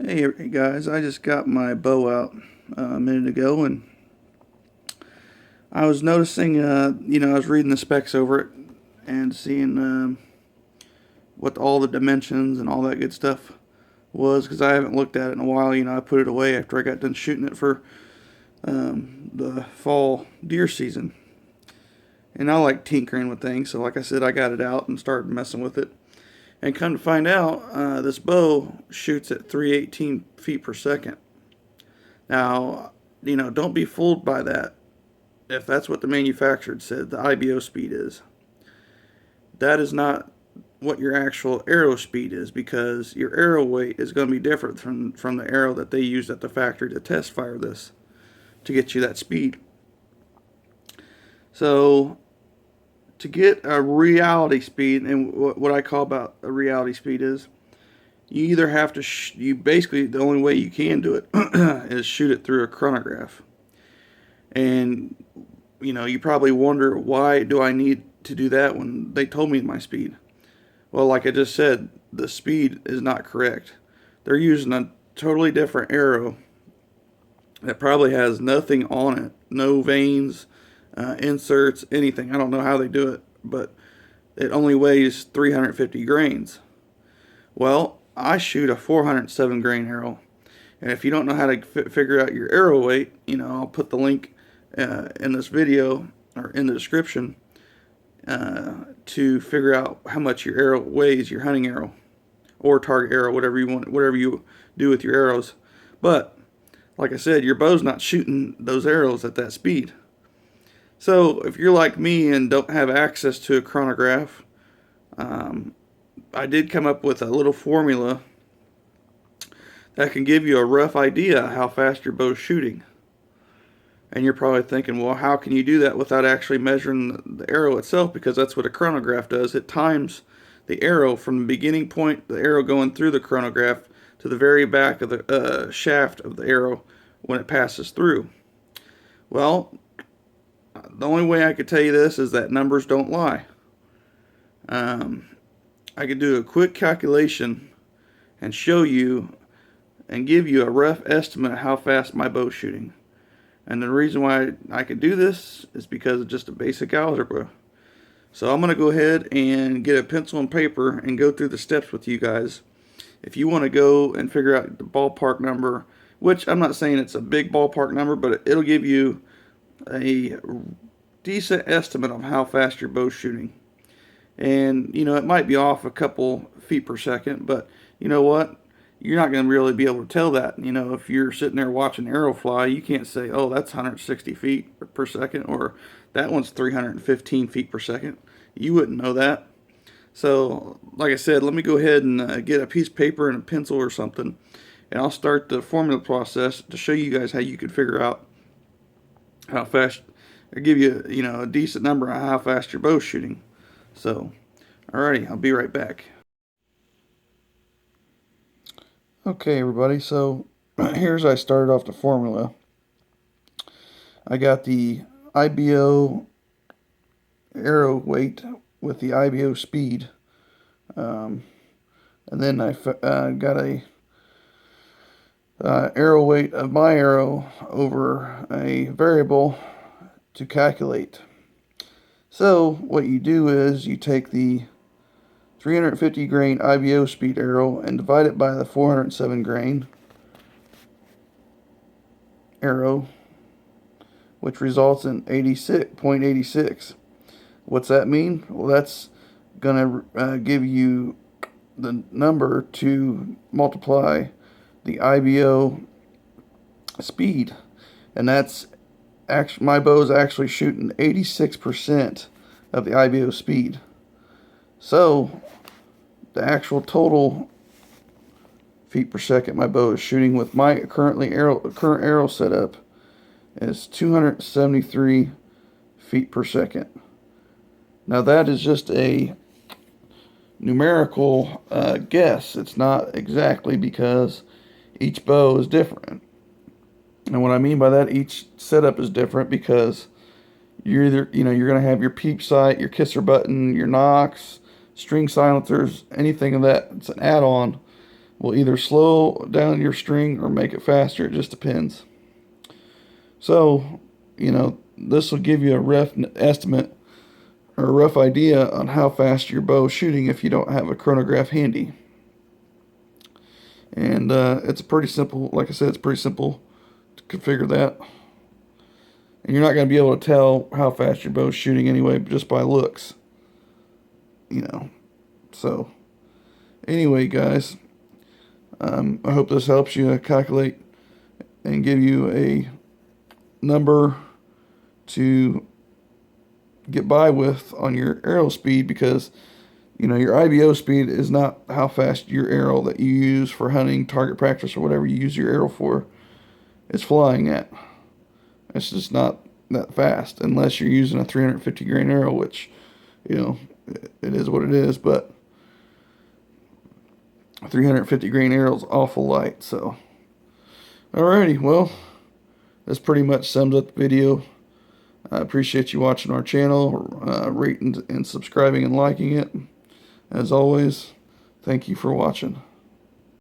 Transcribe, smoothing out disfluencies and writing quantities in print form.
Hey guys, I just got my bow out a minute ago, and I was noticing, I was reading the specs over it and seeing what all the dimensions and all that good stuff was, because I haven't looked at it in a while. I put it away after I got done shooting it for the fall deer season. And I like tinkering with things, so like I said, I got it out and started messing with it. And come to find out, this bow shoots at 318 feet per second. Now, don't be fooled by that. If that's what the manufacturer said, the IBO speed is. That is not what your actual arrow speed is, because your arrow weight is going to be different from the arrow that they used at the factory to test fire this to get you that speed. So, to get a reality speed, and what I call about a reality speed is, you either have to, you basically, the only way you can do it is shoot it through a chronograph. And, you probably wonder, why do I need to do that when they told me my speed? Well, like I just said, the speed is not correct. They're using a totally different arrow that probably has nothing on it, no vanes, inserts, anything. I don't know how they do it, but it only weighs 350 grains. Well, I shoot a 407 grain arrow, and if you don't know how to figure out your arrow weight, I'll put the link in this video or in the description to figure out how much your arrow weighs, your hunting arrow or target arrow, whatever you want, whatever you do with your arrows. But like I said, your bow's not shooting those arrows at that speed. So if you're like me and don't have access to a chronograph, I did come up with a little formula that can give you a rough idea how fast your bow's shooting. And you're probably thinking, well, how can you do that without actually measuring the arrow itself? Because that's what a chronograph does. It times the arrow from the beginning point, the arrow going through the chronograph, to the very back of the shaft of the arrow when it passes through. Well, the only way I could tell you this is that numbers don't lie. I could do a quick calculation and show you and give you a rough estimate of how fast my bow's shooting. And the reason why I can do this is because of just a basic algebra. So I'm going to go ahead and get a pencil and paper and go through the steps with you guys. If you want to go and figure out the ballpark number, which I'm not saying it's a big ballpark number, but it'll give you a decent estimate of how fast your bow's shooting. And, it might be off a couple feet per second, but you know what? You're not going to really be able to tell that. If you're sitting there watching arrow fly, you can't say, oh, that's 160 feet per second, or that one's 315 feet per second. You wouldn't know that. So, like I said, let me go ahead and get a piece of paper and a pencil or something, and I'll start the formula process to show you guys how you could figure out how fast, or give you, a decent number on how fast your bow's shooting. So, alrighty, I'll be right back. Okay, everybody, so here's I started off the formula. I got the IBO arrow weight with the IBO speed, and then I got a arrow weight of my arrow over a variable to calculate. So what you do is you take the 350 grain IBO speed arrow and divide it by the 407 grain arrow, which results in 86.86. What's that mean? Well, that's going to give you the number to multiply the IBO speed, and that's actually, my bow is actually shooting 86% of the IBO speed. So the actual total feet per second my bow is shooting with my current arrow setup is 273 feet per second. Now that is just a numerical guess. It's not exactly, because each bow is different. And what I mean by that, each setup is different, because you're either, you're going to have your peep sight, your kisser button, your Knox, string silencers, anything of that. It's an add-on will either slow down your string or make it faster. It just depends. So, you know, this will give you a rough estimate or a rough idea on how fast your bow is shooting if you don't have a chronograph handy. And it's pretty simple. Like I said, it's pretty simple to configure that. And you're not going to be able to tell how fast your bow is shooting anyway, just by looks. You know. So, anyway, guys, I hope this helps you calculate and give you a number to get by with on your arrow speed, because you know your IBO speed is not how fast your arrow that you use for hunting, target practice, or whatever you use your arrow for is flying at. It's just not that fast unless you're using a 350 grain arrow, which, you know, it is what it is, but a 350 grain arrow is awful light. So alrighty, well, this pretty much sums up the video. I appreciate you watching our channel, rating and subscribing and liking it. As always, thank you for watching.